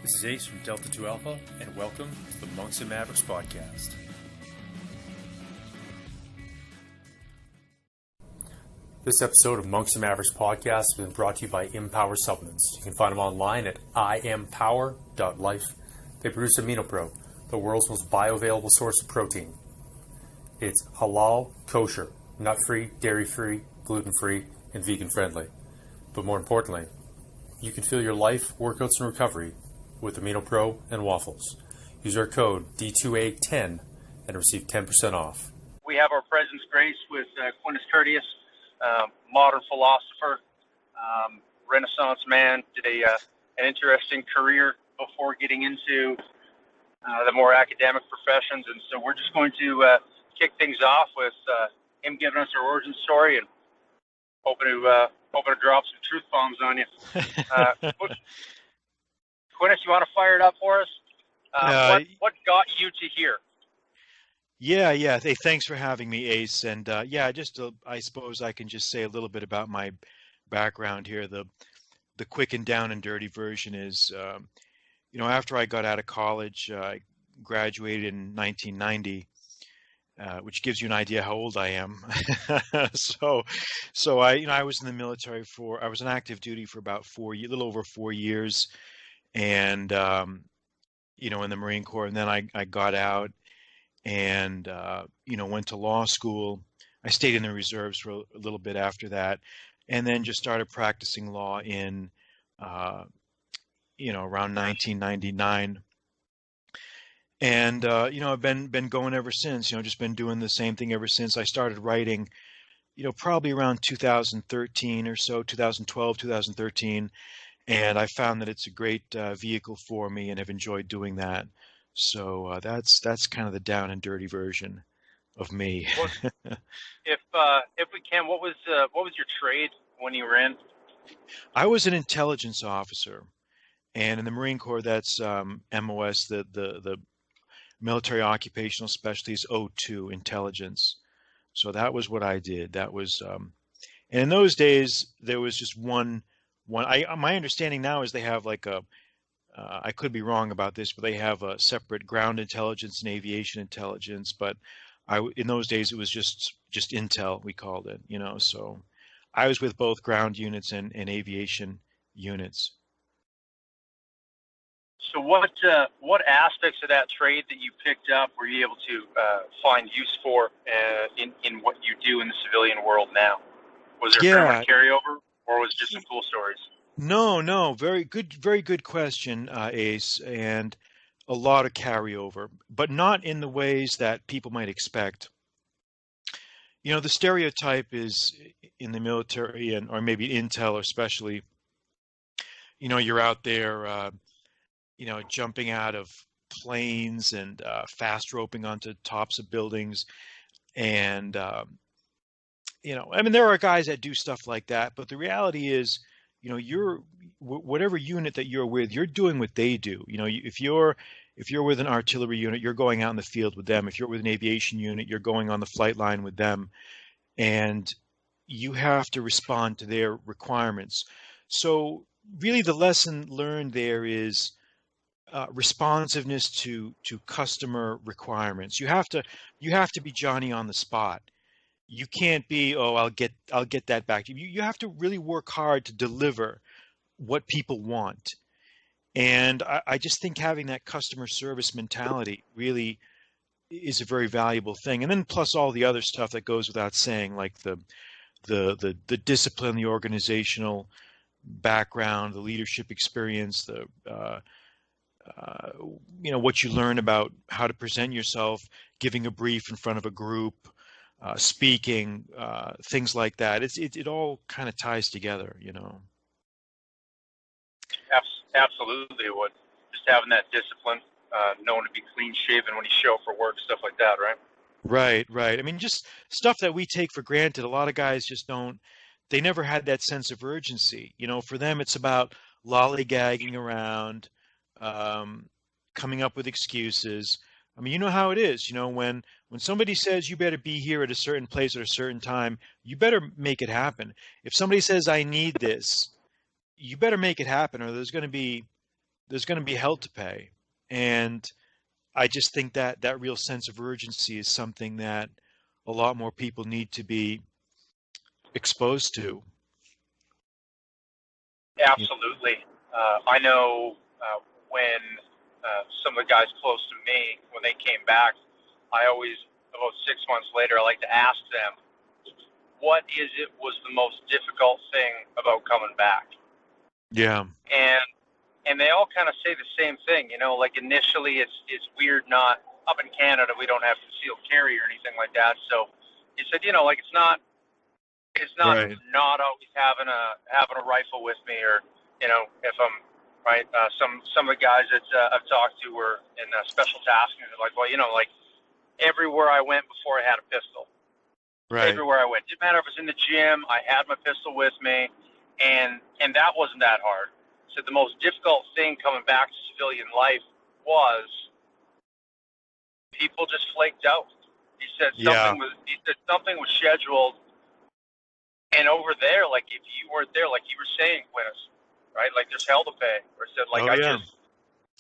This is Ace from Delta 2 Alpha, and welcome to the Monks and Mavericks podcast. This episode of Monks and Mavericks podcast has been brought to you by Empower Supplements. You can find them online at impower.life. They produce Amino Pro, the world's most bioavailable source of protein. It's halal, kosher, nut-free, dairy-free, gluten-free, and vegan-friendly. But more importantly, you can feel your life, workouts, and recovery with Amino Pro and waffles. Use our code D2A10 and receive 10% off. We have our President's Grace with Quintus Curtis, modern philosopher, Renaissance man, did an interesting career before getting into the more academic professions. And so we're just going to kick things off with him giving us our origin story and hoping to drop some truth bombs on you. Quintus, you want to fire it up for us? What got you to here? Yeah. Hey, thanks for having me, Ace. And I suppose I can just say a little bit about my background here. The quick and down and dirty version is, after I got out of college, I graduated in 1990, which gives you an idea how old I am. So I was in the military I was on active duty for about a little over 4 years. And, in the Marine Corps, and then I got out and, went to law school. I stayed in the reserves for a little bit after that, and then just started practicing law in, around 1999. And, I've been going ever since, just been doing the same thing ever since. I started writing, probably around 2013 or so, 2012, 2013. And I found that it's a great vehicle for me, and have enjoyed doing that. So that's kind of the down and dirty version of me. If we can, what was your trade when you were in? I was an intelligence officer, and in the Marine Corps, that's MOS, the Military Occupational Specialties O2 Intelligence. So that was what I did. That was, and in those days there was just one. My understanding now is they have like I could be wrong about this, but they have a separate ground intelligence and aviation intelligence. But in those days it was just intel, we called it, So I was with both ground units and aviation units. So what aspects of that trade that you picked up were you able to find use for in what you do in the civilian world now? Was there a fair amount of carryover? Or was it just some cool stories? No. Very good question, Ace, and a lot of carryover, but not in the ways that people might expect. The stereotype is in the military or maybe intel, especially, you're out there, jumping out of planes and fast roping onto tops of buildings. And, there are guys that do stuff like that, but the reality is, you're whatever unit that you're with, you're doing what they do. If you're with an artillery unit, you're going out in the field with them. If you're with an aviation unit, you're going on the flight line with them, and you have to respond to their requirements. So really the lesson learned there is responsiveness to customer requirements. You have to be Johnny on the spot. You can't be, I'll get that back to you. You have to really work hard to deliver what people want. And I just think having that customer service mentality really is a very valuable thing. And then plus all the other stuff that goes without saying, like the discipline, the organizational background, the leadership experience, what you learn about how to present yourself, giving a brief in front of a group, speaking, things like that. It all kind of ties together, Absolutely, it would. Just having that discipline, knowing to be clean shaven when you show up for work, stuff like that, right? Right. I mean, just stuff that we take for granted. A lot of guys just don't. They never had that sense of urgency. For them, it's about lollygagging around, coming up with excuses. I mean, you know how it is, when somebody says you better be here at a certain place at a certain time, you better make it happen. If somebody says I need this, you better make it happen, or there's going to be there's going to be hell to pay. And I just think that that real sense of urgency is something that a lot more people need to be exposed to. Absolutely. I know when some of the guys close to me, when they came back, I always, about 6 months later, I like to ask them, what was the most difficult thing about coming back? Yeah. And they all kind of say the same thing, like initially it's weird, not up in Canada, we don't have concealed carry or anything like that. So he said, like it's not Right. not always having a rifle with me, or if I'm right. Some of the guys that I've talked to were in special tasking. They're like, well, like everywhere I went before I had a pistol. Right. Everywhere I went, didn't matter if it was in the gym, I had my pistol with me, and that wasn't that hard. So the most difficult thing coming back to civilian life was people just flaked out. He said Yeah. something was scheduled. And over there, like if you weren't there, like you were saying, Quintus, right? Like there's hell to pay. Or said, like Oh, I yeah.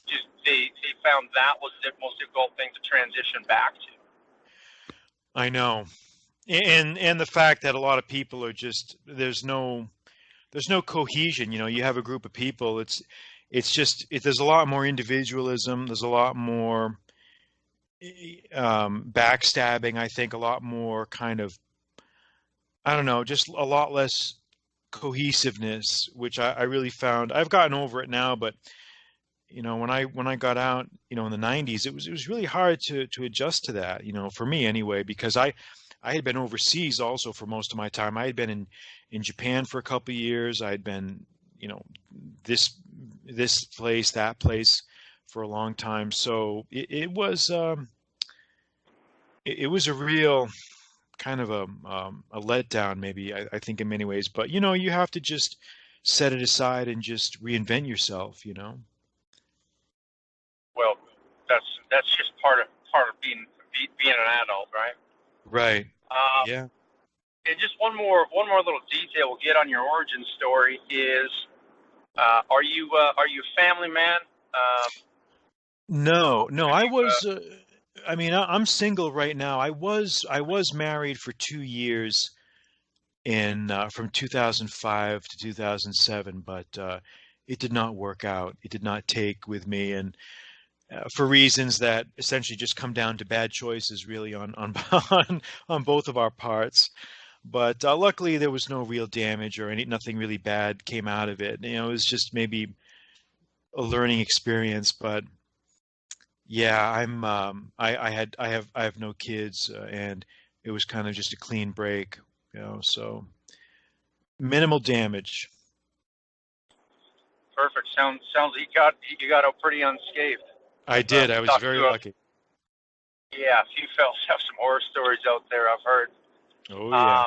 just they found that was the most difficult thing to transition back to. I know. And the fact that a lot of people are just there's no cohesion. You have a group of people. There's a lot more individualism. There's a lot more backstabbing. I think a lot more kind of, I don't know, just a lot less cohesiveness, which I really found. I've gotten over it now, but when I got out, in the 90s, it was really hard to adjust to that, for me anyway, because I had been overseas also for most of my time. I had been in Japan for a couple of years. I had been, this place, that place for a long time. So it was a real kind of a letdown, maybe, I think in many ways. But you have to just set it aside and just reinvent yourself. Well, that's just part of being an adult, right? Right. Um, Yeah. and just one more little detail we'll get on your origin story is, are you a family man? No, no, Have I you, was. I mean, I'm single right now. I was married for 2 years in from 2005 to 2007, but it did not work out. It did not take with me, and for reasons that essentially just come down to bad choices, really on on both of our parts. But luckily, there was no real damage or nothing really bad came out of it. It was just maybe a learning experience, but. Yeah, I have no kids, and it was kind of just a clean break, so minimal damage. perfect? Sounds like you got out pretty unscathed. I did. I was Talked very to lucky. a few fellas have some horror stories out there, I've heard. Oh yeah. Um,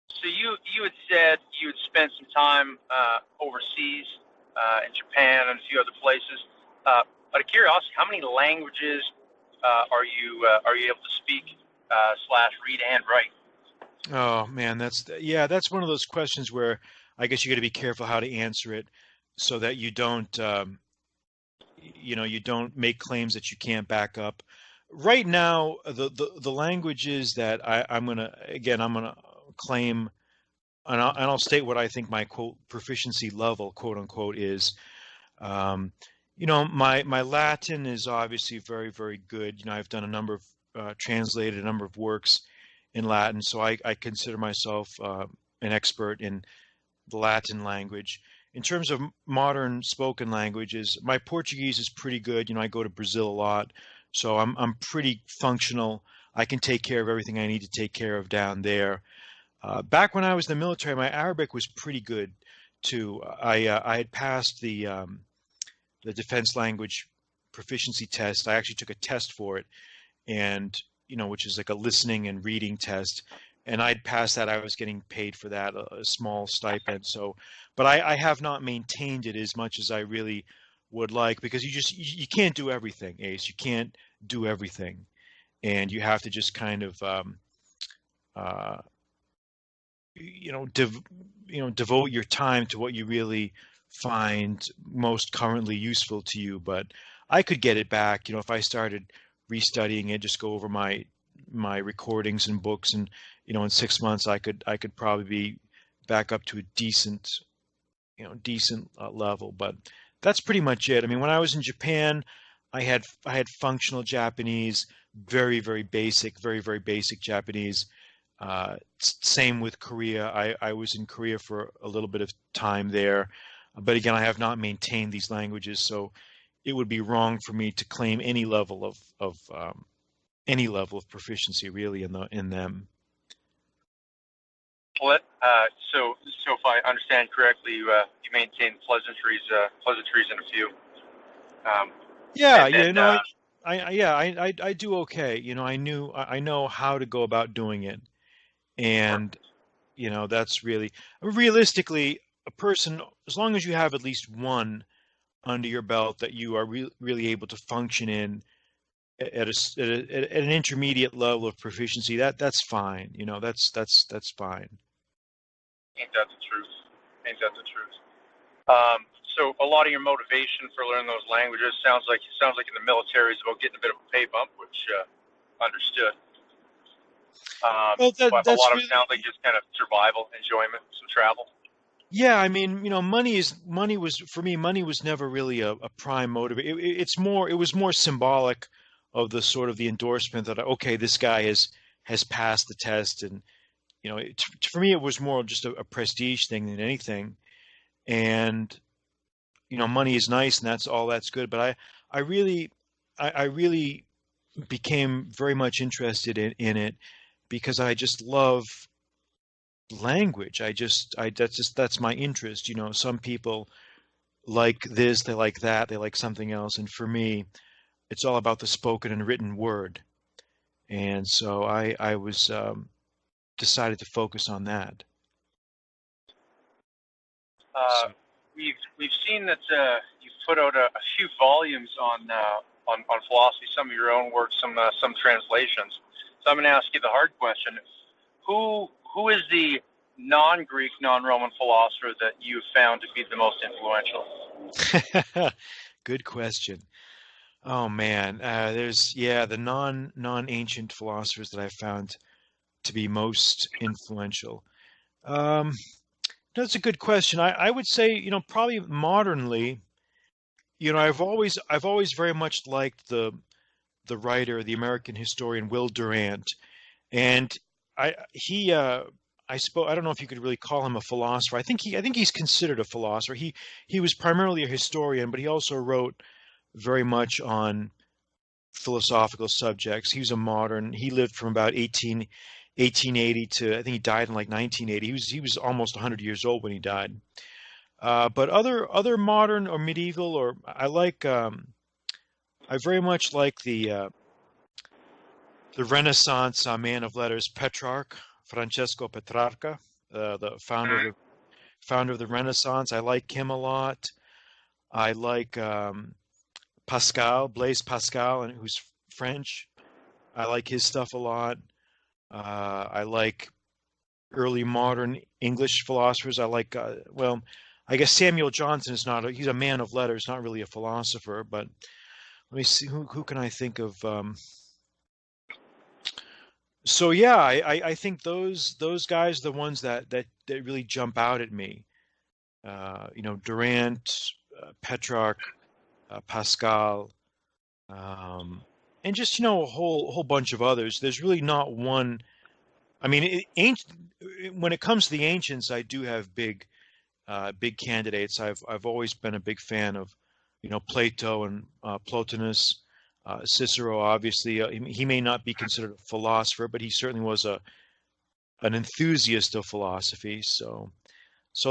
so you had said you had spent some time overseas in Japan and a few other places. Out of curiosity, how many languages are you able to speak / read and write? Oh man, that's one of those questions where I guess you got to be careful how to answer it so that you don't you don't make claims that you can't back up. Right now, the languages that I'm gonna claim, and I'll state what I think my quote proficiency level, quote unquote, is. Um, my Latin is obviously very, very good. I've done a number of translated a number of works in Latin, so I consider myself an expert in the Latin language. In terms of modern spoken languages, my Portuguese is pretty good. I go to Brazil a lot, so I'm pretty functional. I can take care of everything I need to take care of down there. Back when I was in the military, my Arabic was pretty good too. I had passed the defense language proficiency test. I actually took a test for it, and which is like a listening and reading test. And I'd passed that. I was getting paid for that, a small stipend. So, but I have not maintained it as much as I really would like, because you can't do everything, Ace. You can't do everything, and you have to just kind of uh, devote your time to what you really find most currently useful to you. But I could get it back, if I started restudying it, just go over my recordings and books, and in 6 months I could probably be back up to a decent level. But that's pretty much it. I mean, when I was in Japan, I had functional Japanese, very very basic, very very basic Japanese. Same with Korea. I was in Korea for a little bit of time there, but again, I have not maintained these languages, so it would be wrong for me to claim any level of proficiency really in them. Well, so if I understand correctly, you maintain pleasantries in a few. Yeah, And then, I do okay. I know how to go about doing it, and that's really realistically a person, as long as you have at least one under your belt that you are really able to function in at an intermediate level of proficiency, that's fine. That's fine. ain't that the truth? Ain't that the truth? So a lot of your motivation for learning those languages sounds like in the military is about getting a bit of a pay bump, which understood. Well, But a that's lot of it really, sounds like just kind of survival, enjoyment, some travel. yeah. I mean, money was never really a prime motive. It was more symbolic of the sort of the endorsement that, okay, this guy has passed the test, and for me it was more just a prestige thing than anything. And money is nice, and that's good. But I really became very much interested in it because I just love language. That's my interest. Some people like this, they like that, they like something else, and for me, it's all about the spoken and written word. And so I was decided to focus on that. Uh, So, we've seen that you've put out a few volumes on philosophy, some of your own work, some translations. So I'm going to ask you the hard question: Who is the non-Greek, non-Roman philosopher that you've found to be the most influential? good question. Oh man, there's the non-ancient philosophers that I found to be most influential. Um, that's a good question. I would say, probably modernly, I've always very much liked the writer, the American historian Will Durant, and I don't know if you could really call him a philosopher. I think he's considered a philosopher. He was primarily a historian, but he also wrote very much on philosophical subjects. He was a modern. He lived from about 1880 to, I think he died in like 1980. He was almost 100 years old when he died. But other modern or medieval, or I very much like the Renaissance man of letters, Petrarch, Francesco Petrarca, the founder of the Renaissance. I like him a lot. I like Blaise Pascal, and who's French. I like his stuff a lot. I like early modern English philosophers. I like, I guess Samuel Johnson is not. He's a man of letters, not really a philosopher. But let me see, who can I think of? So yeah, I think those guys are the ones that really jump out at me. Durant, Petrarch, Pascal, and just a whole bunch of others. There's really not one. I mean, when it comes to the ancients, I do have big candidates. I've always been a big fan of Plato and Plotinus, Cicero. Obviously, he may not be considered a philosopher, but he certainly was an enthusiast of philosophy. So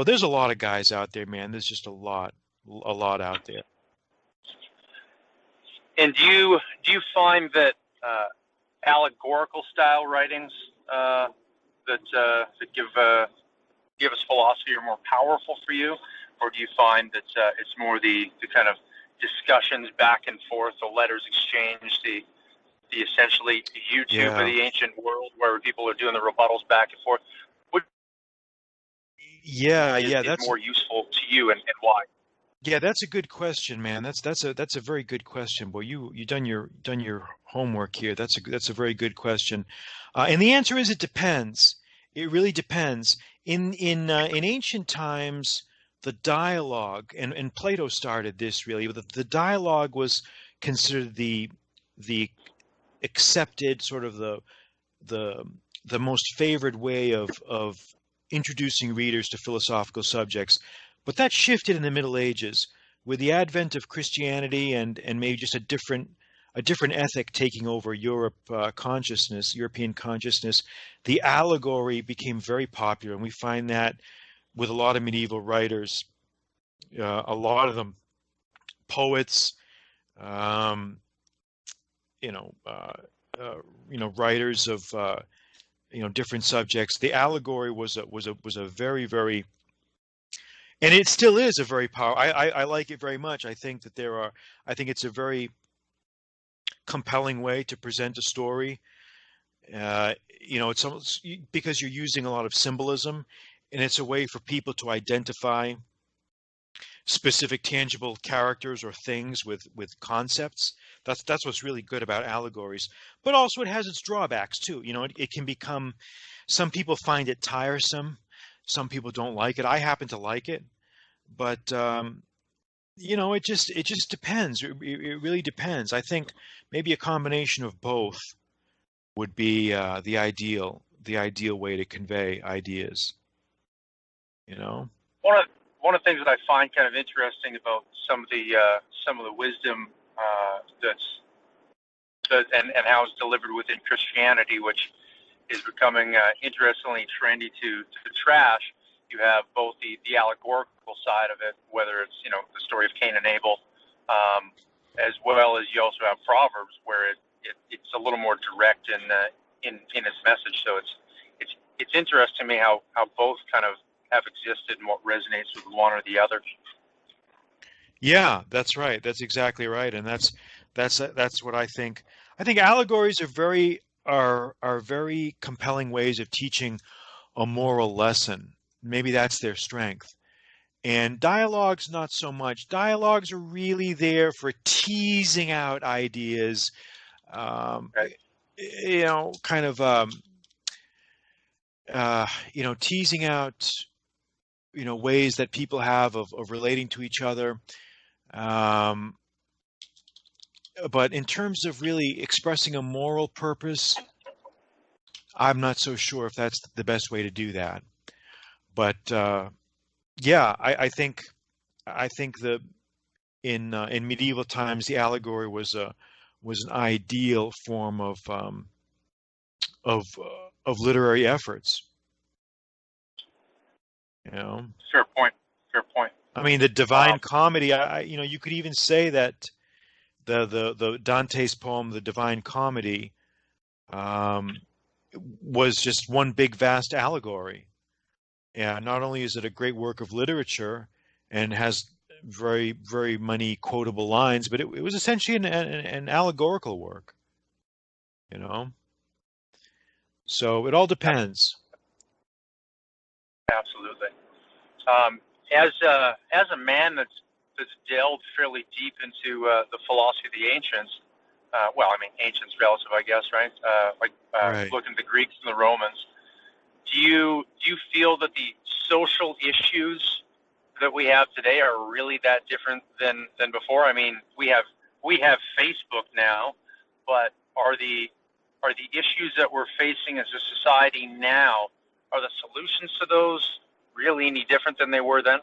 there's a lot of guys out there, man. There's just a lot out there. And do you find that allegorical style writings that give us philosophy are more powerful for you, or do you find that it's more the kind of discussions back and forth, the letters exchanged, the essentially YouTube of the ancient world where people are doing the rebuttals back and forth? is more useful to you, and why? Yeah, that's a good question, man. That's a very good question. Boy, you done your homework here. That's a very good question, and the answer is it depends. It really depends. In ancient times, the dialogue and Plato started this really. The dialogue was considered the accepted sort of the the most favored way of introducing readers to philosophical subjects. But that shifted in the Middle Ages with the advent of Christianity and maybe just a different ethic taking over European consciousness. The allegory became very popular, and we find that with a lot of medieval writers, a lot of them poets, um, you know, writers of different subjects. The allegory was a very very, and it still is a very powerful. I like it very much. I think that I think it's a very compelling way to present a story. It's almost because you're using a lot of symbolism, and it's a way for people to identify specific tangible characters or things with concepts. That's what's really good about allegories. But also it has its drawbacks too. It can become, some people find it tiresome. Some people don't like it. I happen to like it, but it just depends. It really depends. I think maybe a combination of both would be the ideal way to convey ideas. One of the things that I find kind of interesting about some of the wisdom and how it's delivered within Christianity, which is becoming interestingly trendy to trash. You have both the allegorical side of it, whether it's the story of Cain and Abel, as well as you also have Proverbs, where it's a little more direct in its message. So it's interesting to me how both kind of have existed and what resonates with one or the other. Yeah, that's right. That's exactly right, and that's what I think. I think allegories are very compelling ways of teaching a moral lesson. Maybe that's their strength. And dialogues, not so much. Dialogues are really there for teasing out ideas, Right. kind of, teasing out, ways that people have of relating to each other. But in terms of really expressing a moral purpose, I'm not so sure if that's the best way to do that. But yeah, I think that in medieval times the allegory was an ideal form of literary efforts. Fair point. I mean, the Divine Comedy. You could even say that the Dante's poem, the Divine Comedy, was just one big vast allegory. Yeah, not only is it a great work of literature and has very, very many quotable lines, but it was essentially an allegorical work. So it all depends. Absolutely. As a man that's delved fairly deep into the philosophy of the ancients, ancients relative, I guess, right? Right. Looking at the Greeks and the Romans. Do you feel that the social issues that we have today are really that different than before? I mean, we have Facebook now, but are the issues that we're facing as a society now, are the solutions to those really any different than they were then?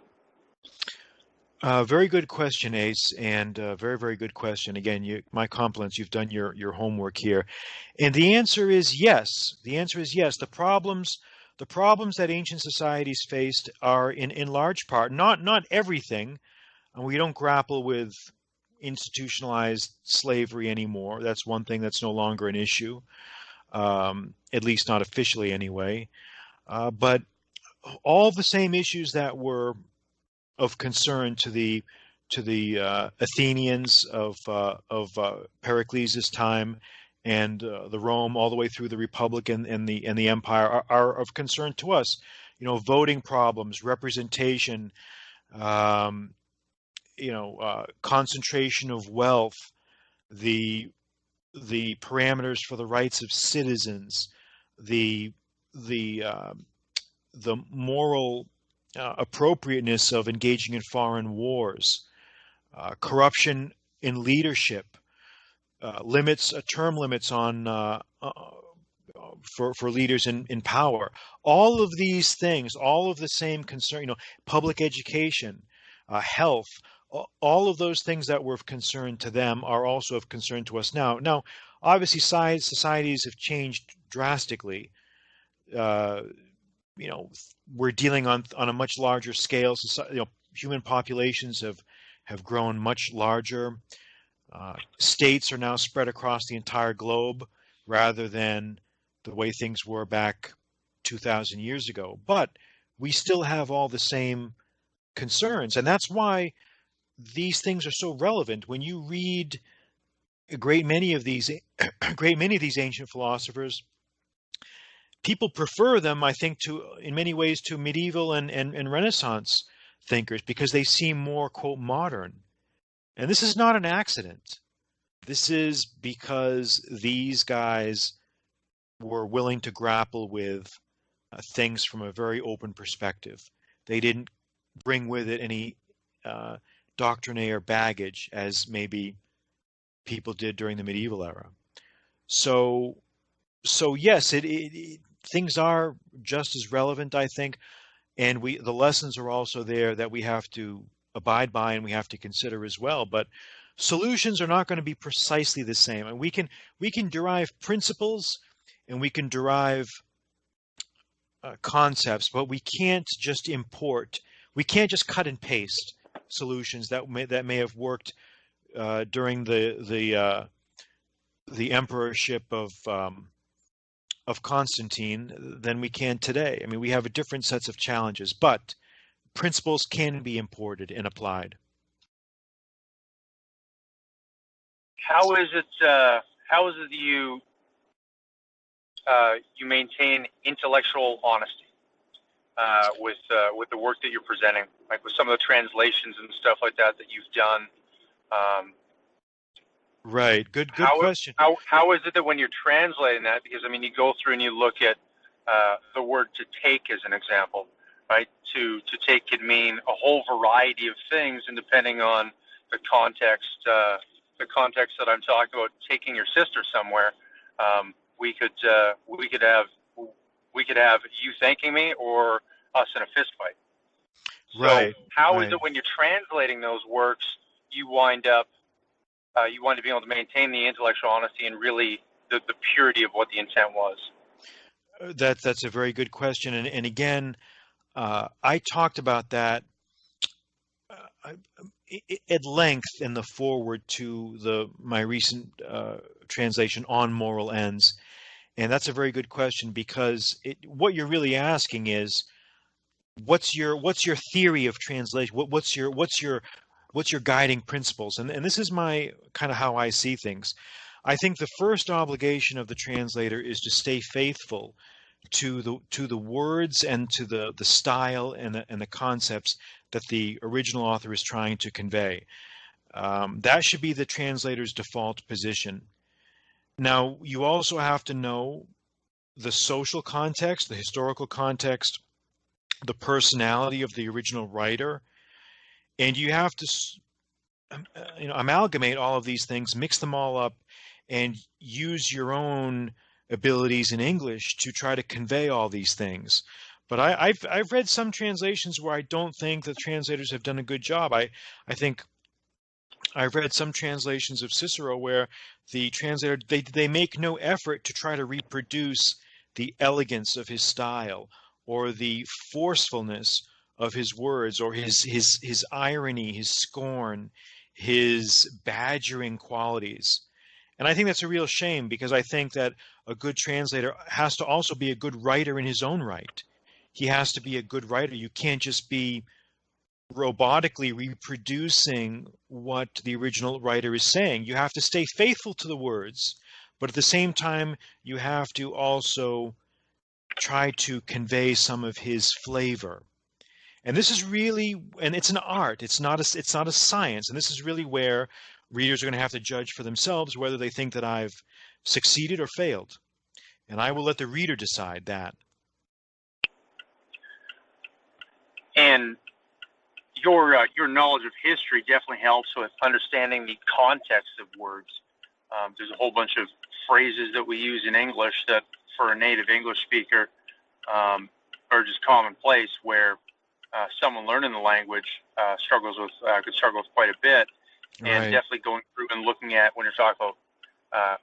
Very good question, Ace, and very, very good question. Again, my compliments. You've done your homework here, and the answer is yes. The answer is yes. The problems that ancient societies faced are in large part, not everything. And we don't grapple with institutionalized slavery anymore. That's one thing that's no longer an issue, at least not officially anyway. But all the same issues that were of concern to the Athenians of Pericles' time and the Rome all the way through the Republic and the Empire are of concern to us. voting problems, representation, concentration of wealth, the parameters for the rights of citizens, the moral appropriateness of engaging in foreign wars, corruption in leadership, term limits on for leaders in power. All of these things, all of the same concern, public education, health, all of those things that were of concern to them are also of concern to us now. Now, obviously, societies have changed drastically. We're dealing on a much larger scale. Human populations have grown much larger. States are now spread across the entire globe rather than the way things were back 2,000 years ago. But we still have all the same concerns, and that's why these things are so relevant. When you read a great many of these ancient philosophers, people prefer them, I think, in many ways to medieval and Renaissance thinkers because they seem more, quote, modern. And this is not an accident. This is because these guys were willing to grapple with things from a very open perspective. They didn't bring with it any doctrinaire baggage as maybe people did during the medieval era. So yes, things are just as relevant, I think, and the lessons are also there that we have to abide by and we have to consider as well. But solutions are not going to be precisely the same, and we can derive principles and we can derive concepts, but we can't just import. We can't just cut and paste solutions that may have worked during the emperorship of Constantine than we can today. I mean, we have different sets of challenges, but principles can be imported and applied. How is it that you maintain intellectual honesty with the work that you're presenting, like with some of the translations and stuff like that you've done? Right. Good question. How is it that when you're translating that, because I mean, you go through and you look at the word "to take" as an example, right? To take could mean a whole variety of things, and depending on the context that I'm talking about, taking your sister somewhere, we could have you thanking me or us in a fist fight. Right. So how is it when you're translating those works, you wind up being able to maintain the intellectual honesty and really the purity of what the intent was? That's a very good question, and again, I talked about that at length in the foreword to my recent translation on moral ends, and that's a very good question because what you're really asking is, what's your theory of translation? What's your guiding principles? And this is my kind of how I see things. I think the first obligation of the translator is to stay faithful to the words and to the style and the concepts that the original author is trying to convey. That should be the translator's default position. Now, you also have to know the social context, the historical context, the personality of the original writer, and you have to amalgamate all of these things, mix them all up, and use your own abilities in English to try to convey all these things. But I've read some translations where I don't think the translators have done a good job. I think I've read some translations of Cicero where the translator they make no effort to try to reproduce the elegance of his style or the forcefulness of his words or his irony, his scorn, his badgering qualities. And I think that's a real shame because I think that a good translator has to also be a good writer in his own right. He has to be a good writer. You can't just be robotically reproducing what the original writer is saying. You have to stay faithful to the words, but at the same time, you have to also try to convey some of his flavor. And this is really, and it's an art. It's not a science. And this is really where readers are going to have to judge for themselves whether they think that I've succeeded or failed. And I will let the reader decide that. And your knowledge of history definitely helps with understanding the context of words. There's a whole bunch of phrases that we use in English that, for a native English speaker, are just commonplace, where someone learning the language could struggle with quite a bit. And Right. definitely going through and looking at, when you're talking about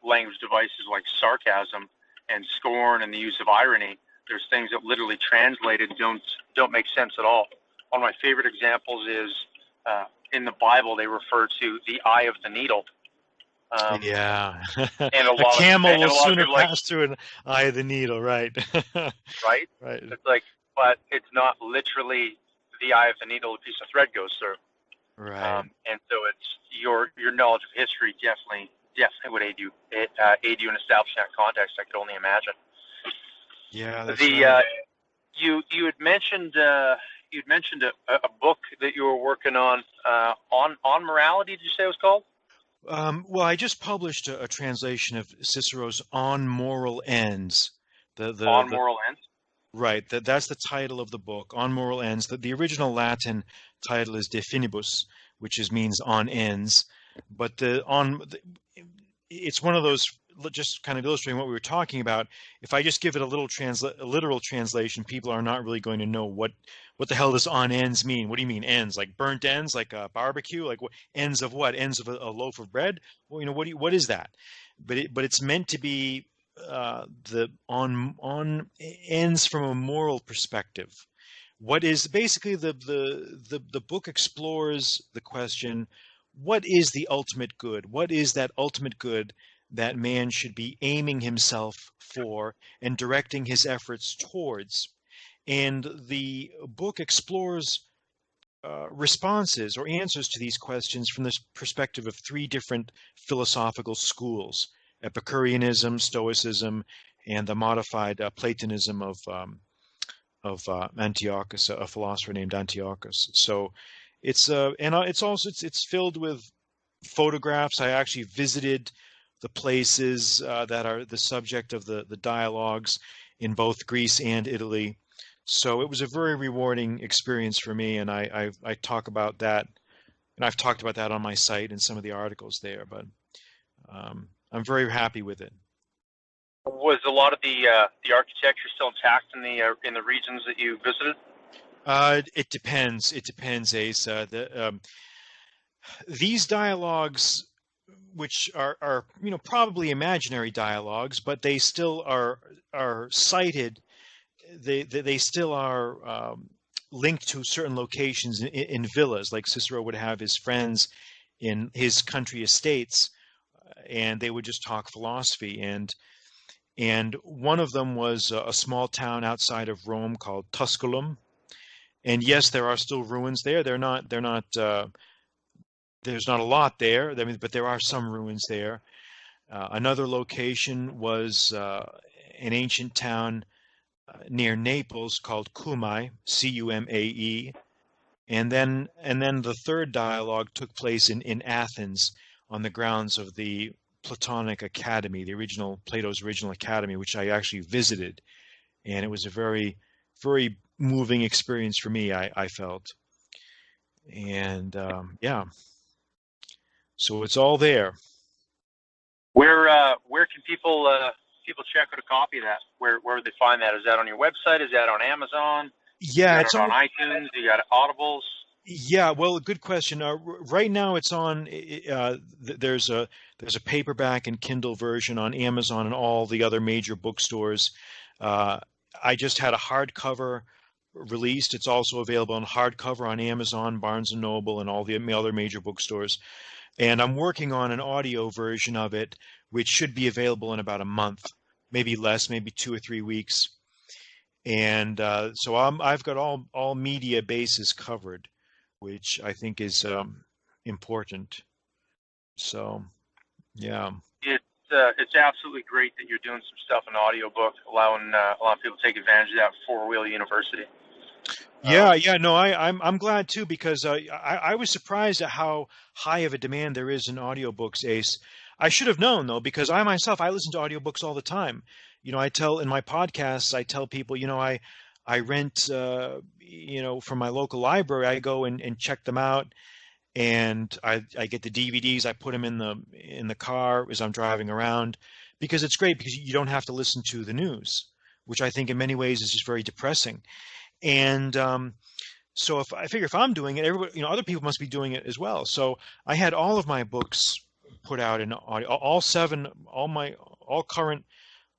language devices like sarcasm and scorn and the use of irony, there's things that literally translated don't make sense at all. One of my favorite examples is in the Bible they refer to the eye of the needle. Yeah. And A camel will sooner people pass through an eye of the needle, right? right? Right. It's like, but it's not literally the eye of the needle a piece of thread goes through. Right. And so it's your knowledge of history definitely would aid you in establishing that context. I could only imagine. Yeah, that's The right. you had mentioned a book that you were working on morality. Did you say it was called? Well, I just published a translation of Cicero's On Moral Ends. On moral ends. Right, that's the title of the book, On Moral Ends. The original Latin title is De Finibus, which means on ends. But it's one of those, just kind of illustrating what we were talking about. If I just give it a literal translation, people are not really going to know what the hell does on ends mean. What do you mean ends? Like burnt ends, like a barbecue? Like what, ends of what? Ends of a loaf of bread? Well, what is that? But it's meant to be the on ends from a moral perspective. What is basically the book explores the question: what is the ultimate good? What is that ultimate good that man should be aiming himself for and directing his efforts towards? And the book explores responses or answers to these questions from the perspective of three different philosophical schools: Epicureanism, Stoicism, and the modified Platonism of Antiochus, a philosopher named Antiochus. So it's it's filled with photographs. I actually visited the places that are the subject of the dialogues in both Greece and Italy. So it was a very rewarding experience for me, and I talk about that, and I've talked about that on my site and some of the articles there. But I'm very happy with it. Was a lot of the architecture still intact in the regions that you visited? It depends. It depends, Ace. These dialogues, which are probably imaginary dialogues, but they still are cited. They still are linked to certain locations in villas, like Cicero would have his friends in his country estates, and they would just talk philosophy. And one of them was a small town outside of Rome called Tusculum. And yes, there are still ruins there. They're not. There's not a lot there. I mean, but there are some ruins there. Another location was an ancient town near Naples called Cumae, Cumae, and then the third dialogue took place in Athens on the grounds of the Platonic Academy, Plato's original academy, which I actually visited, and it was a very, very moving experience for me. I felt, and yeah, so it's all there. Where can people check out a copy of that? Where would they find that? Is that on your website? Is that on Amazon? Yeah, it's on iTunes. You got Audibles. Yeah, well, good question. Right now, it's on. There's a paperback and Kindle version on Amazon and all the other major bookstores. I just had a hardcover released. It's also available on hardcover on Amazon, Barnes and Noble, and all the other major bookstores. And I'm working on an audio version of it, which should be available in about a month, maybe less, maybe 2 or 3 weeks. And so I've got all media bases covered, which I think is important. So, yeah. It's it's absolutely great that you're doing some stuff in audiobook, allowing people to take advantage of that four-wheel university. Yeah, no, I'm glad too, because I was surprised at how high of a demand there is in audiobooks, Ace. I should have known though, because I myself, I listen to audiobooks all the time. I tell in my podcasts, I tell people, I rent, from my local library. I go and check them out, and I get the DVDs. I put them in the car as I'm driving around, because it's great because you don't have to listen to the news, which I think in many ways is just very depressing. And so I figure if I'm doing it, everybody, other people must be doing it as well. So I had all of my books put out in audio,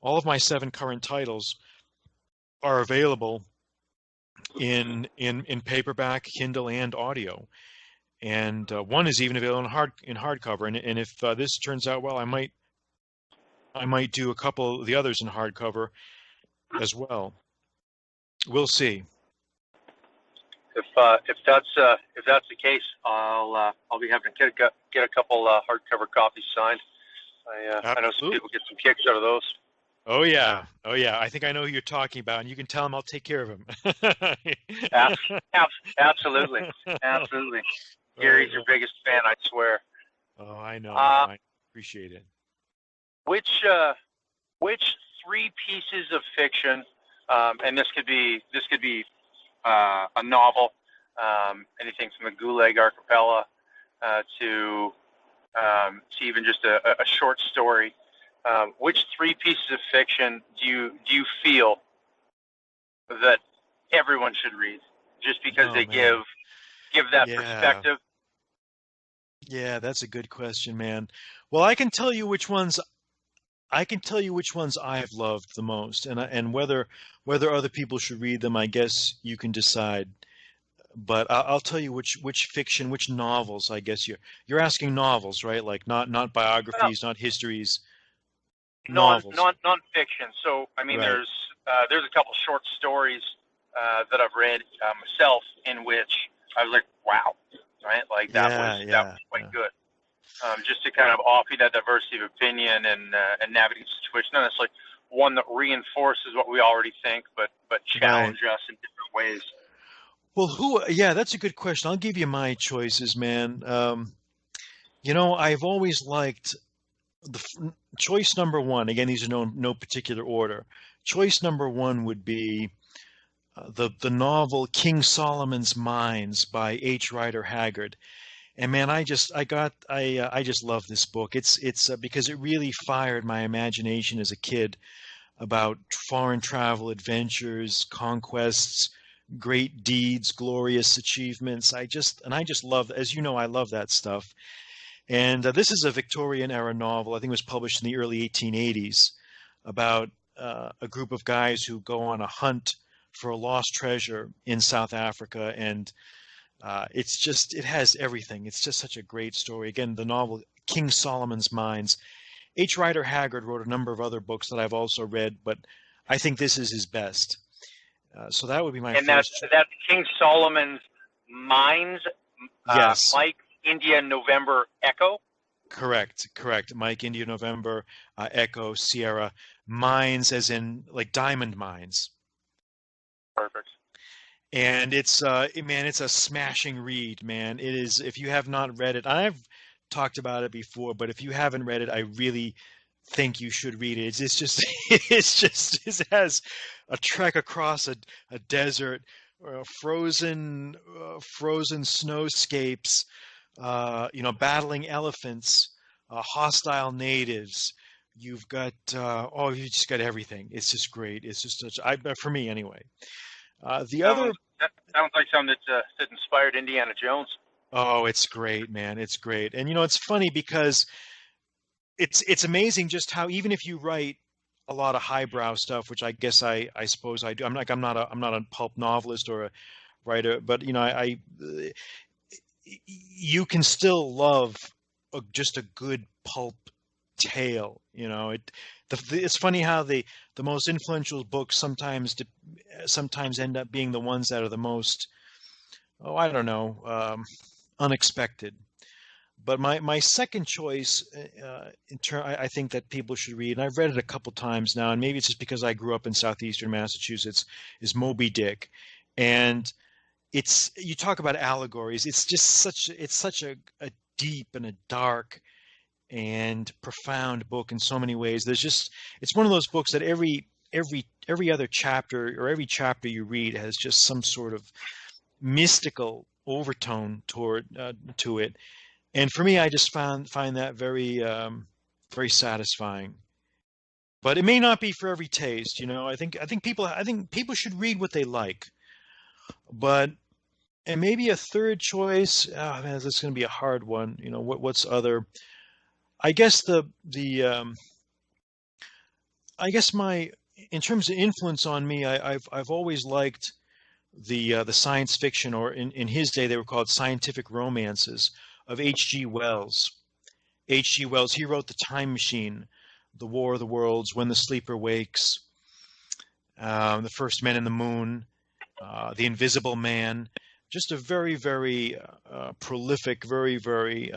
all of my 7 current titles are available in paperback, Kindle, and audio. And one is even available in hardcover. And if this turns out well, I might do a couple of the others in hardcover as well. We'll see. If that's the case, I'll be happy to get a couple hardcover copies signed. I know some people get some kicks out of those. Oh yeah. I think I know who you're talking about, and you can tell him I'll take care of him. Absolutely. Gary's your biggest fan, I swear. Oh, I know. I appreciate it. Which 3 pieces of fiction, and this could be a novel, anything from the Gulag Archipelago to even just a short story. Which 3 pieces of fiction do you feel that everyone should read, just because they give that perspective? Yeah, that's a good question, man. Well, I can tell you which ones I've loved the most, and whether other people should read them, I guess you can decide. But I'll tell you which fiction, which novels. I guess you're asking novels, right? Like not biographies, not histories. Novels. Non-fiction. So I mean, Right. there's a couple short stories that I've read myself, in which I was like, wow, right? Like that was quite good. Just to kind of offer that diversity of opinion and navigate the situation, not necessarily one that reinforces what we already think, but challenge us in different ways. Well, that's a good question. I'll give you my choices, man. I've always liked choice number 1. Again, these are no particular order. Choice number 1 would be the novel King Solomon's Mines by H. Rider Haggard. And man, I just love this book. It's because it really fired my imagination as a kid about foreign travel, adventures, conquests, great deeds, glorious achievements. I just love, as you know, I love that stuff. And this is a Victorian era novel. I think it was published in the early 1880s, about a group of guys who go on a hunt for a lost treasure in South Africa, and it has everything. It's just such a great story. Again, the novel King Solomon's Mines. H. Rider Haggard wrote a number of other books that I've also read, but I think this is his best. So that would be my first. And that's King Solomon's Mines. Yes. Mike India November Echo. Correct. Mike India November Echo Sierra Mines, as in like diamond mines. Perfect. And it's a smashing read, man. It is. If you have not read it, I've talked about it before, but if you haven't read it, I really think you should read it. It has a trek across a desert, frozen snowscapes, battling elephants, hostile natives. You've got you just got everything. It's just great. It's just for me anyway. That sounds like something that inspired Indiana Jones. Oh, it's great, man. It's great. And it's funny because it's amazing just how, even if you write a lot of highbrow stuff, which I guess I suppose I do. I'm not a pulp novelist or a writer, but you can still love just a good pulp tale. It's funny how the most influential books sometimes end up being the ones that are the most, unexpected. But my second choice, I think that people should read, and I've read it a couple times now, and maybe it's just because I grew up in southeastern Massachusetts, is Moby Dick, and you talk about allegories. It's just such a deep and a dark and profound book in so many ways. It's one of those books that every other chapter, or every chapter you read, has just some sort of mystical overtone to it. And for me, I just find that very very satisfying. But it may not be for every taste, you know. I think people should read what they like. But and maybe a third choice, oh man, this is going to be a hard one. You know, what's other? I guess I guess in terms of influence on me, I've always liked the science fiction, or in his day they were called scientific romances, of H.G. Wells. H.G. Wells, he wrote The Time Machine, The War of the Worlds, When the Sleeper Wakes, The First Men in the Moon, The Invisible Man. Just a very, very prolific, very, very,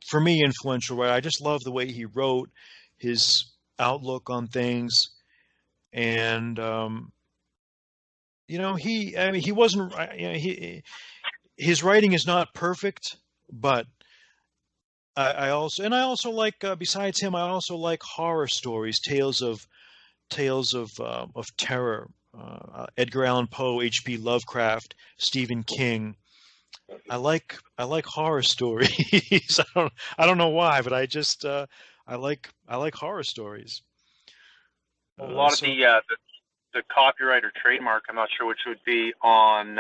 for me, influential writer. I just love the way he wrote, his outlook on things. And, you know, he wasn't, you know, his writing is not perfect, but I also like, besides him, I also like horror stories, tales of terror. Edgar Allan Poe, H.P. Lovecraft, Stephen King. I like horror stories. I don't know why, but I like horror stories. A lot of the copyright or trademark, I'm not sure which would be, on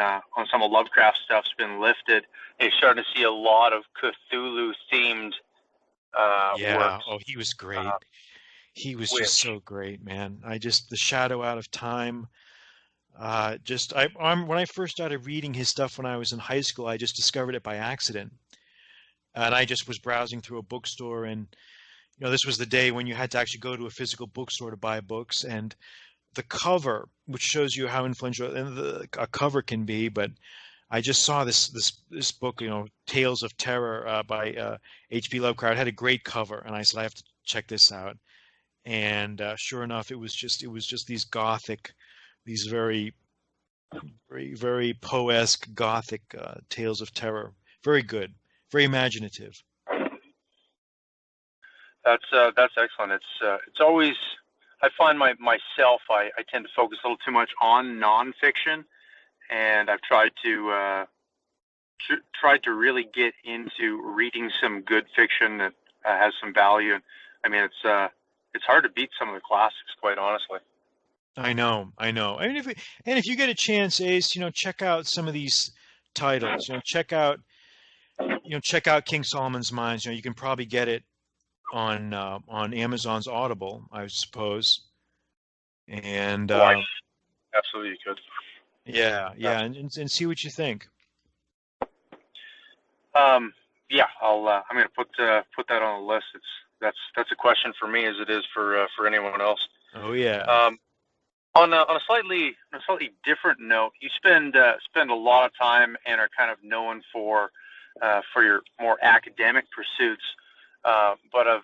some of Lovecraft stuff's been lifted. You're starting to see a lot of Cthulhu themed works. Oh, he was great. He was just so great, man. The Shadow Out of Time. When I first started reading his stuff when I was in high school, I just discovered it by accident, and I just was browsing through a bookstore, and you know, this was the day when you had to actually go to a physical bookstore to buy books, and the cover, which shows you how influential a cover can be, but I just saw this book, you know, Tales of Terror by H.P. Lovecraft. It had a great cover, and I said, I have to check this out. And sure enough, it was just these gothic, these very, very, very Poe-esque gothic tales of terror. Very good, very imaginative. That's excellent. It's always, I find myself I tend to focus a little too much on nonfiction, and I've tried to really get into reading some good fiction that has some value. And I mean, it's hard to beat some of the classics, quite honestly. I know. I mean, if you get a chance, Ace, you know, check out some of these titles. You know, check out King Solomon's Mines. You know, you can probably get it on Amazon's Audible, I suppose. And absolutely, you could. Yeah, and see what you think. Yeah, I'm going to put that on the list. That's a question for me, as it is for anyone else. Oh yeah. On a slightly different note, you spend a lot of time and are kind of known for your more academic pursuits. But I've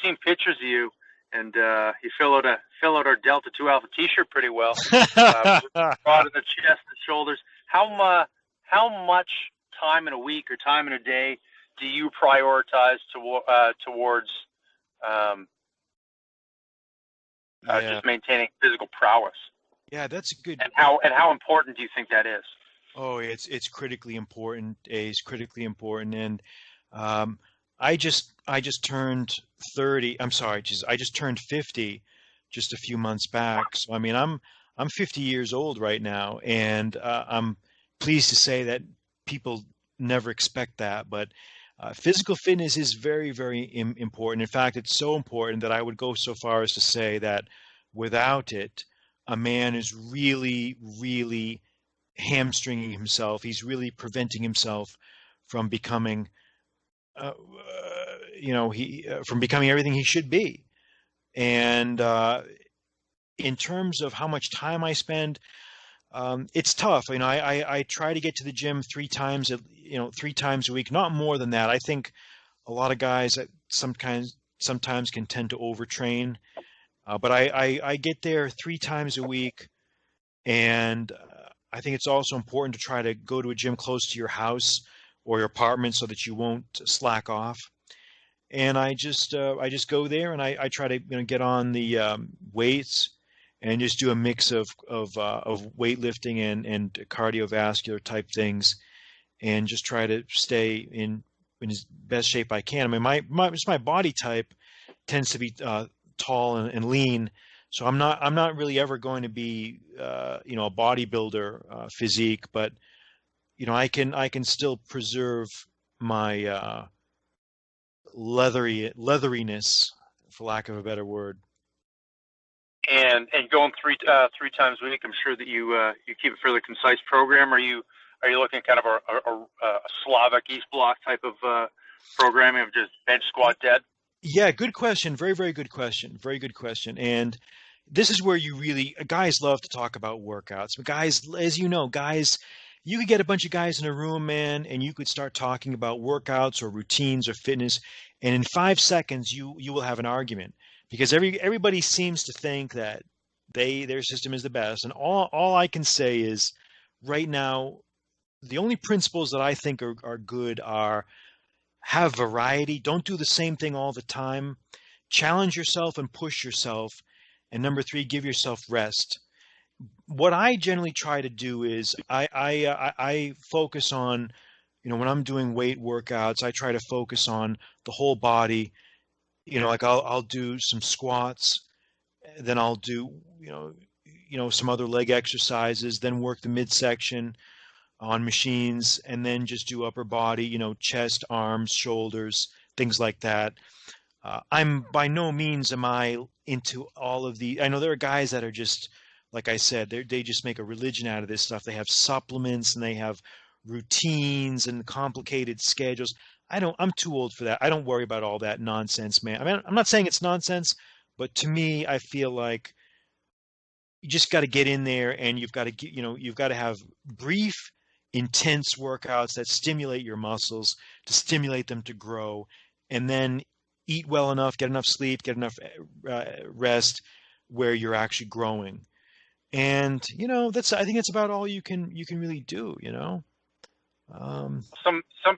seen pictures of you, and you fill out our Delta 2 Alpha T-shirt pretty well. Broad in the chest and shoulders. How much time in a week or time in a day do you prioritize towards just maintaining physical prowess? Yeah, that's a good. And how important do you think that is? Oh, it's critically important. It's critically important, and I just turned 30. I'm sorry, I just turned 50 just a few months back. So I mean, I'm 50 years old right now, and I'm pleased to say that people never expect that, but physical fitness is very, very important. In fact, it's so important that I would go so far as to say that without it, a man is really, really hamstringing himself. He's really preventing himself from becoming, from becoming everything he should be. And in terms of how much time I spend, It's tough. I try to get to the gym 3 times, 3 times a week, not more than that. I think a lot of guys sometimes can tend to overtrain. But I get there 3 times a week, and I think it's also important to try to go to a gym close to your house or your apartment so that you won't slack off. And I just go there and I try to get on the weights and just do a mix of weightlifting and cardiovascular type things, and just try to stay in as best shape I can. I mean, my body type tends to be tall and lean, so I'm not really ever going to be a bodybuilder physique, but I can still preserve my leatheriness, for lack of a better word. And going three times a week, I'm sure that you keep a fairly concise program. Are you looking at kind of a Slavic East Bloc type of programming of just bench, squat, dead? Yeah, good question. Very, very good question. Very good question. And this is where guys love to talk about workouts. But guys, as you know, you could get a bunch of guys in a room, man, and you could start talking about workouts or routines or fitness, and in 5 seconds you will have an argument, because everybody seems to think that their system is the best. And all I can say is, right now, the only principles that I think are good are: have variety, don't do the same thing all the time, challenge yourself and push yourself, and number three, give yourself rest. What I generally try to do is I focus on, when I'm doing weight workouts, I try to focus on the whole body. Like I'll do some squats, then I'll do some other leg exercises, then work the midsection on machines, and then just do upper body, chest, arms, shoulders, things like that. I'm by no means am I into all of the. I know there are guys that are just, like I said, they just make a religion out of this stuff. They have supplements and they have routines and complicated schedules. I'm too old for that. I don't worry about all that nonsense, man. I mean, I'm not saying it's nonsense, but to me, I feel like you just got to get in there, and you've got to have brief, intense workouts that stimulate your muscles, to stimulate them to grow, and then eat well enough, get enough sleep, get enough rest, where you're actually growing. And I think it's about all you can really do. Some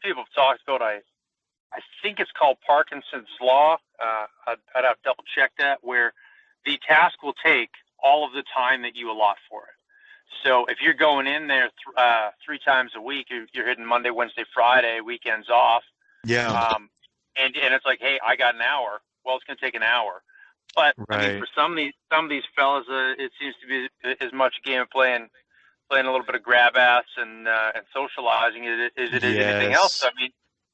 people have talked about, I think it's called Parkinson's law. I'd have to double check that, where the task will take all of the time that you allot for it. So if you're going in there 3 times a week, you're hitting Monday, Wednesday, Friday, weekends off. Yeah. And it's like, hey, I got an hour. Well, it's going to take an hour. But Right. I mean, for some of these fellas, it seems to be as much a game of playing a little bit of grab ass and socializing as it is anything else. I mean,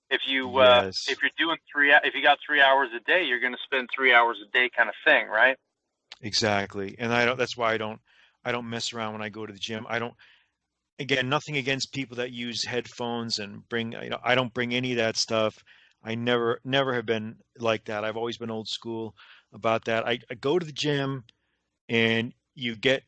if you if you're doing if you got 3 hours a day, you're going to spend 3 hours a day, kind of thing, right? Exactly. And that's why I don't mess around when I go to the gym. Again, nothing against people that use headphones and I don't bring any of that stuff. I never have been like that. I've always been old school about that. I go to the gym, and you get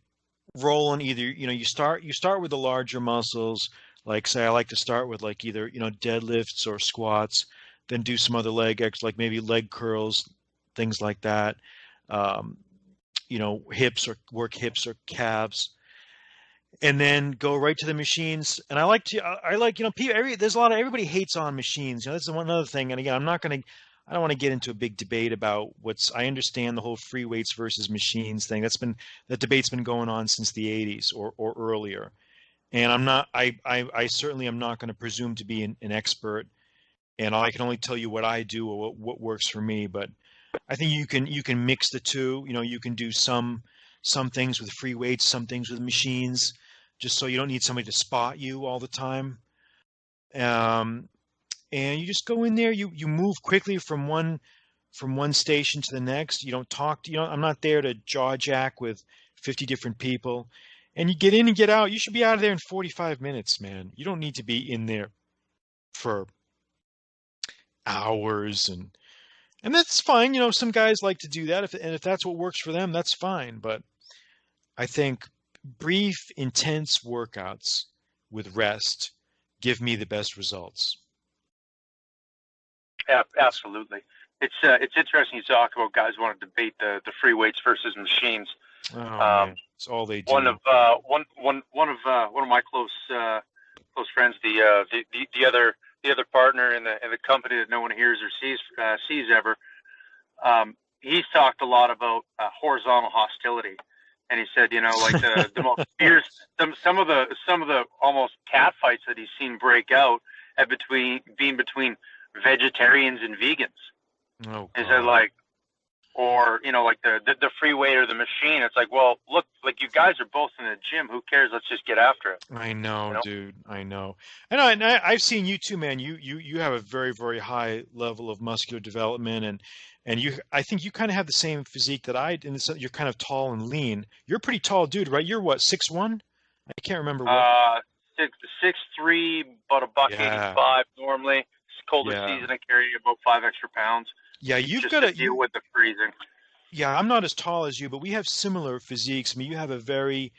rolling. Either you start with the larger muscles, like, say, I like to start with, like, either deadlifts or squats, then do some other leg like maybe leg curls, things like that. Work hips or calves, and then go right to the machines. And I like people. Everybody hates on machines. That's one other thing. And again, I don't want to get into a big debate about I understand the whole free weights versus machines thing. That debate's been going on since the 80s or earlier. And I certainly am not going to presume to be an expert, and I can only tell you what I do or what works for me. But I think you can mix the two. You can do some things with free weights, some things with machines, just so you don't need somebody to spot you all the time. And you just go in there. You move quickly from one station to the next. You don't talk. I'm not there to jaw jack with 50 different people. And you get in and get out. You should be out of there in 45 minutes, man. You don't need to be in there for hours, and that's fine. Some guys like to do that, if that's what works for them, that's fine. But I think brief, intense workouts with rest give me the best results. Yeah, absolutely. It's interesting you talk about guys want to debate the free weights versus machines. Oh man, it's all they do. One of my close friends, the other partner in the company that no one hears or sees ever. He's talked a lot about horizontal hostility, and he said, like the most fierce, some of the almost cat fights that he's seen break out have been between vegetarians and vegans. Oh, He said, like, or like the free weight or the machine. It's like, well, look, like you guys are both in the gym. Who cares? Let's just get after it. I know, dude. I know. And I've seen you too, man. You have a very, very high level of muscular development, and I think you kind of have the same physique that I. In the sense you're kind of tall and lean. You're a pretty tall dude, right? You're what, 6'1"? I can't remember what. 6'3", about $185 normally. It's colder season. I carry about 5 extra pounds. Yeah, you've just got to deal with the freezing. Yeah, I'm not as tall as you, but we have similar physiques. I mean, you have a very,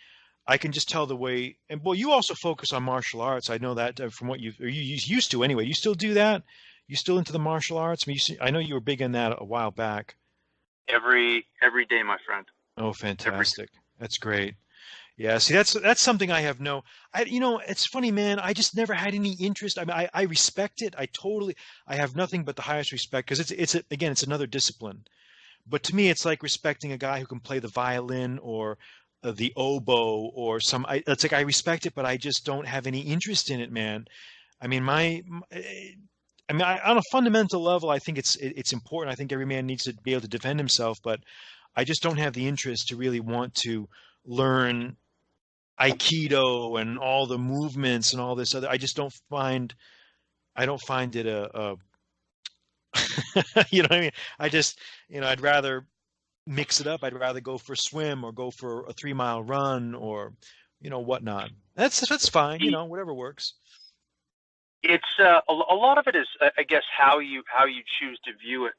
I can just tell the way, and well, you also focus on martial arts. I know that from what you used to anyway. You still do that? You still into the martial arts? I mean, I know you were big in that a while back. Every day, my friend. Oh, fantastic! That's great. Yeah, see, that's something I have it's funny, man. I just never had any interest. I mean, I respect it. I have nothing but the highest respect because it's another discipline. But to me, it's like respecting a guy who can play the violin or the oboe or it's like I respect it, but I just don't have any interest in it, man. I mean, on a fundamental level, I think it's important. I think every man needs to be able to defend himself, but I just don't have the interest to really want to learn Aikido and all the movements and all this other. I don't find it a you know what I mean? I just, I'd rather mix it up. I'd rather go for a swim or go for a 3-mile run or, whatnot. That's fine. Whatever works. It's a lot of it is, I guess, how you choose to view it.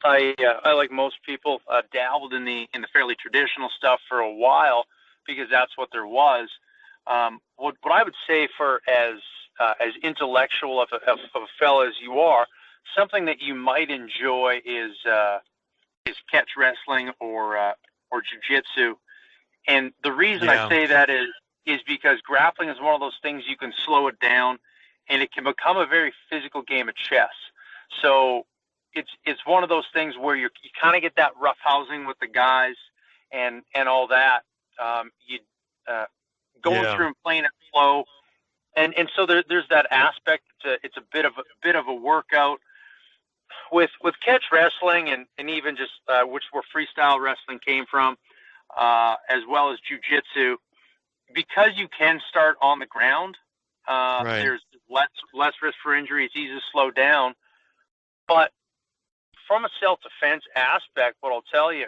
I like most people dabbled in the fairly traditional stuff for a while because that's what there was. What I would say for as intellectual of a fellow as you are, something that you might enjoy is catch wrestling or jiu-jitsu. And the reason I say that is because grappling is one of those things you can slow it down, and it can become a very physical game of chess. So it's one of those things where you kind of get that rough housing with the guys and all that. Going through and playing it slow. And so there's that aspect. It's a bit of a workout with catch wrestling and even just which where freestyle wrestling came from, as well as jiu-jitsu, because you can start on the ground. Right. There's less risk for injury. It's easy to slow down. But from a self-defense aspect, what I'll tell you,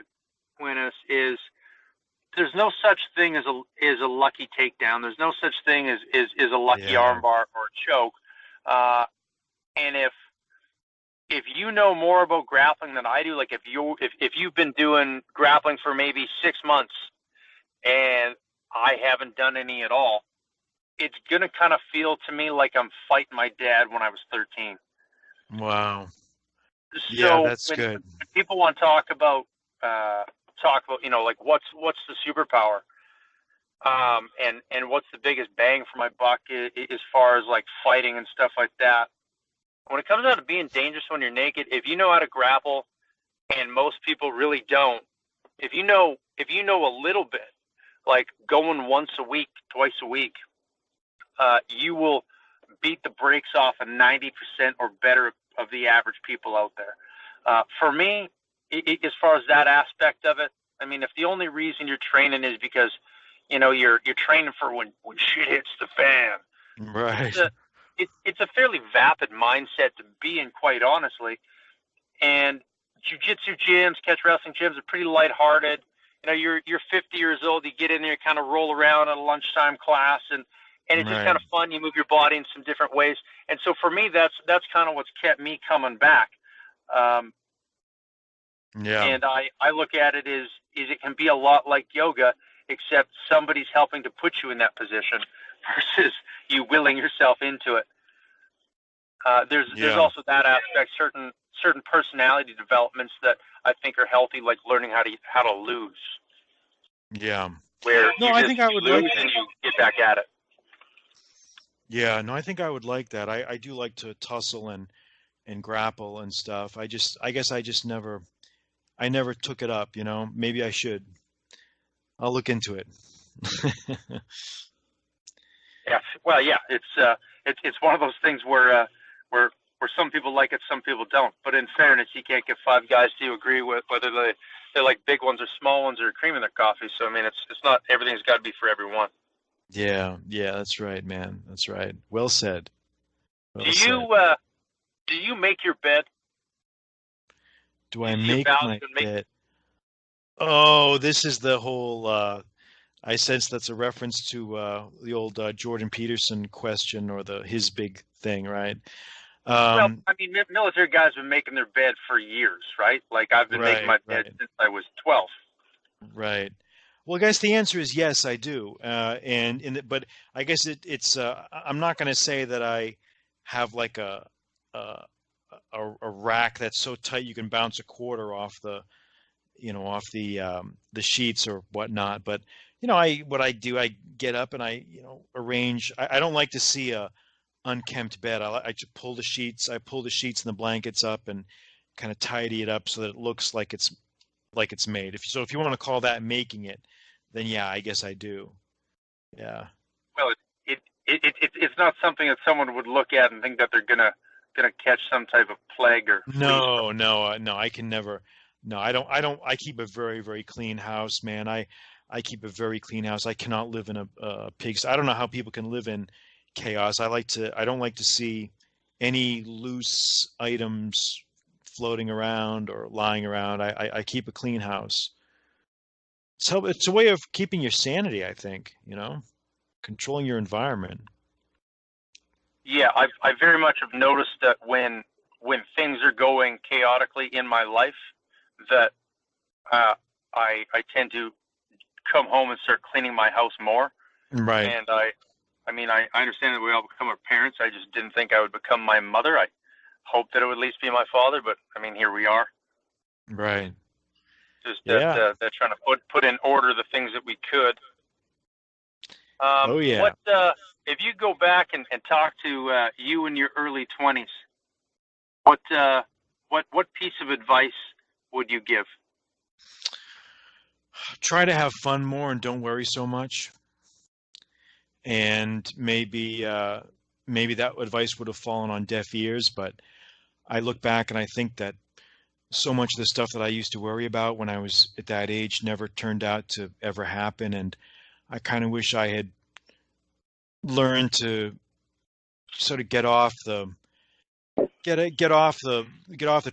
Quintus, is there's no such thing as a lucky takedown. There's no such thing as a lucky armbar or a choke. And if you know more about grappling than I do, like if you've been doing grappling for maybe 6 months and I haven't done any at all, it's gonna kind of feel to me like I'm fighting my dad when I was 13. Wow. So that's good. When people want to talk about like what's the superpower, and what's the biggest bang for my buck as far as like fighting and stuff like that. When it comes down to being dangerous when you're naked, if you know how to grapple, and most people really don't, if you know a little bit, like going once a week, twice a week, you will beat the brakes off of 90% or better of the average people out there. For me, as far as that aspect of it, I mean, if the only reason you're training is because, you're training for when shit hits the fan, right? It's a fairly vapid mindset to be in, quite honestly. And jiu-jitsu gyms, catch wrestling gyms are pretty lighthearted. You're 50 years old, you get in there, kind of roll around at a lunchtime class, and it's just kind of fun. You move your body in some different ways. And so for me, that's kind of what's kept me coming back. And I look at it as is it can be a lot like yoga, except somebody's helping to put you in that position versus you willing yourself into it. There's also that aspect, certain personality developments that I think are healthy, like learning how to lose. Yeah. Where No, you I just think I would lose like that. and you get back at it. Yeah, no, I think I would like that. I do like to tussle and grapple and stuff. I guess I just never took it up, you know. Maybe I should. I'll look into it. Yeah, well, yeah, it's one of those things where some people like it, some people don't. But in fairness, you can't get five guys to agree with whether they like big ones or small ones or cream in their coffee. So I mean, it's not everything's got to be for everyone. Yeah, that's right, man. That's right. Well said. Well Do said. you make your bed? Do I You see make about my and make bed? Oh, this is the whole I sense that's a reference to the old Jordan Peterson question or his big thing, right? Well, I mean, military guys have been making their bed for years, right? Like I've been making my bed since I was 12. Right. Well, I guess the answer is yes, I do. But I guess it's I'm not going to say that I have like a a rack that's so tight you can bounce a quarter off off the sheets or whatnot. But what I do, I get up and I arrange. I don't like to see a unkempt bed. I just pull the sheets. I pull the sheets and the blankets up and kind of tidy it up so that it looks like it's made. If you want to call that making it, then yeah, I guess I do. Yeah. Well, it's not something that someone would look at and think that they're gonna catch some type of plague or fleas. No, I can never. No, I don't. I keep a very, very clean house, man. I keep a very clean house. I cannot live in a pigsty. I don't know how people can live in chaos. I don't like to see any loose items floating around or lying around. I keep a clean house. So it's a way of keeping your sanity, I think, controlling your environment. Yeah, I very much have noticed that when things are going chaotically in my life, that I tend to come home and start cleaning my house more. Right. And I mean, I understand that we all become our parents. I just didn't think I would become my mother. I hoped that it would at least be my father, but I mean, here we are. Right. Just Yeah. that trying to put in order the things that we could. Oh yeah. If you go back and talk to you in your early 20s, what piece of advice would you give? Try to have fun more and don't worry so much. And maybe that advice would have fallen on deaf ears, but I look back and I think that so much of the stuff that I used to worry about when I was at that age never turned out to ever happen, and I kind of wish I had learned to sort of get off the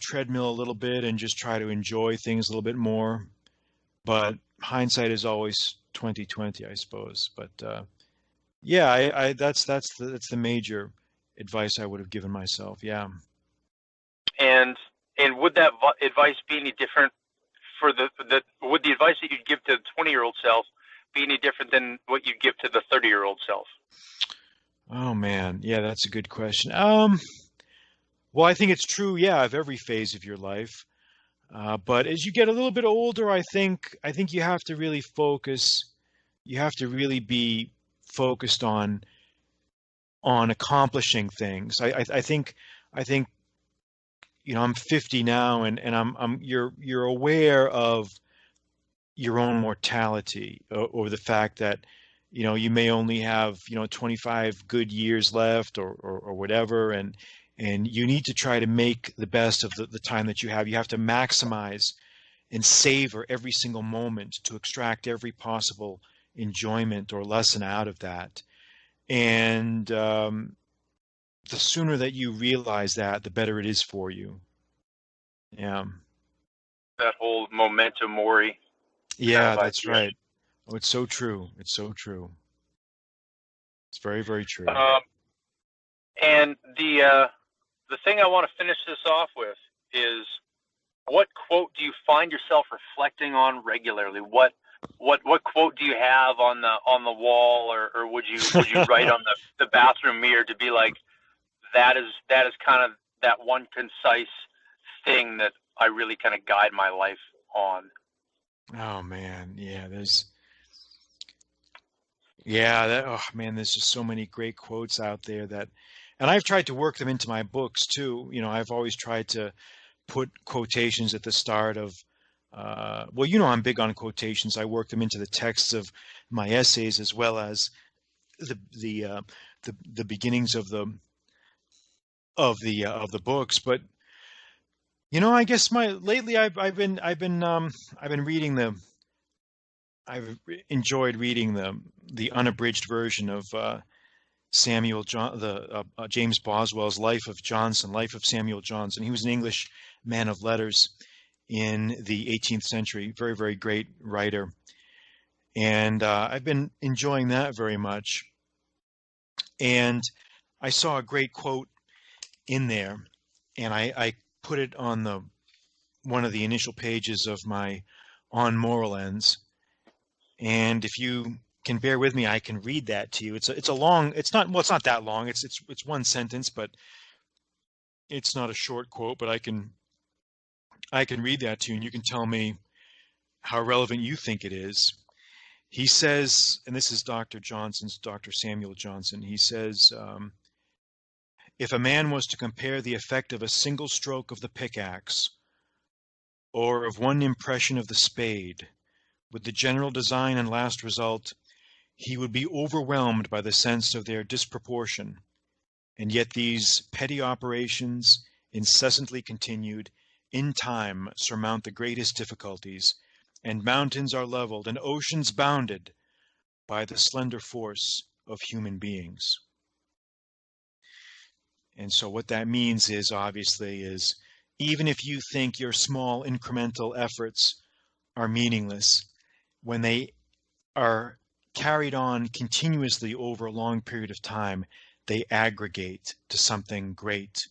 treadmill a little bit and just try to enjoy things a little bit more. But hindsight is always 20/20, I suppose. But yeah, that's the major advice I would have given myself. Yeah. And would that advice be any different would the advice that you'd give to the 20-year-old self be any different than what you'd give to the 30-year-old self? Oh man, yeah, that's a good question. Well, I think it's true, yeah, of every phase of your life. But as you get a little bit older, I think you have to really focus. You have to really be focused on accomplishing things. I think I'm 50 now, and you're aware of your own mortality, or the fact that you may only have 25 good years left, or whatever, and you need to try to make the best of the time that you have. You have to maximize and savor every single moment to extract every possible enjoyment or lesson out of that. And the sooner that you realize that, the better it is for you. Yeah. That whole memento mori. Yeah, that's right. Oh, it's so true. It's so true. It's very, very true. And the thing I want to finish this off with is what quote do you find yourself reflecting on regularly? What quote do you have on the wall, or would you write on the bathroom mirror to be like, that is kind of that one concise thing that I really kind of guide my life on? Oh man, there's just so many great quotes out there and I've tried to work them into my books too. I've always tried to put quotations at the start of, I'm big on quotations. I work them into the texts of my essays as well as the beginnings of the books. But I guess lately I've been reading I've enjoyed reading the unabridged version of James Boswell's Life of Samuel Johnson. He was an English man of letters in the 18th century, very, very great writer. And I've been enjoying that very much. And I saw a great quote in there, and I put it on one of the initial pages of my On Moral Ends. And if you can bear with me, I can read that to you. It's not that long. It's one sentence, but it's not a short quote, but I can read that to you, and you can tell me how relevant you think it is. He says, and this is Dr. Samuel Johnson. He says, if a man was to compare the effect of a single stroke of the pickaxe or of one impression of the spade with the general design and last result, he would be overwhelmed by the sense of their disproportion. And yet these petty operations, incessantly continued, in time surmount the greatest difficulties, and mountains are leveled and oceans bounded by the slender force of human beings. And so what that means is, obviously, is even if you think your small incremental efforts are meaningless, when they are carried on continuously over a long period of time, they aggregate to something great.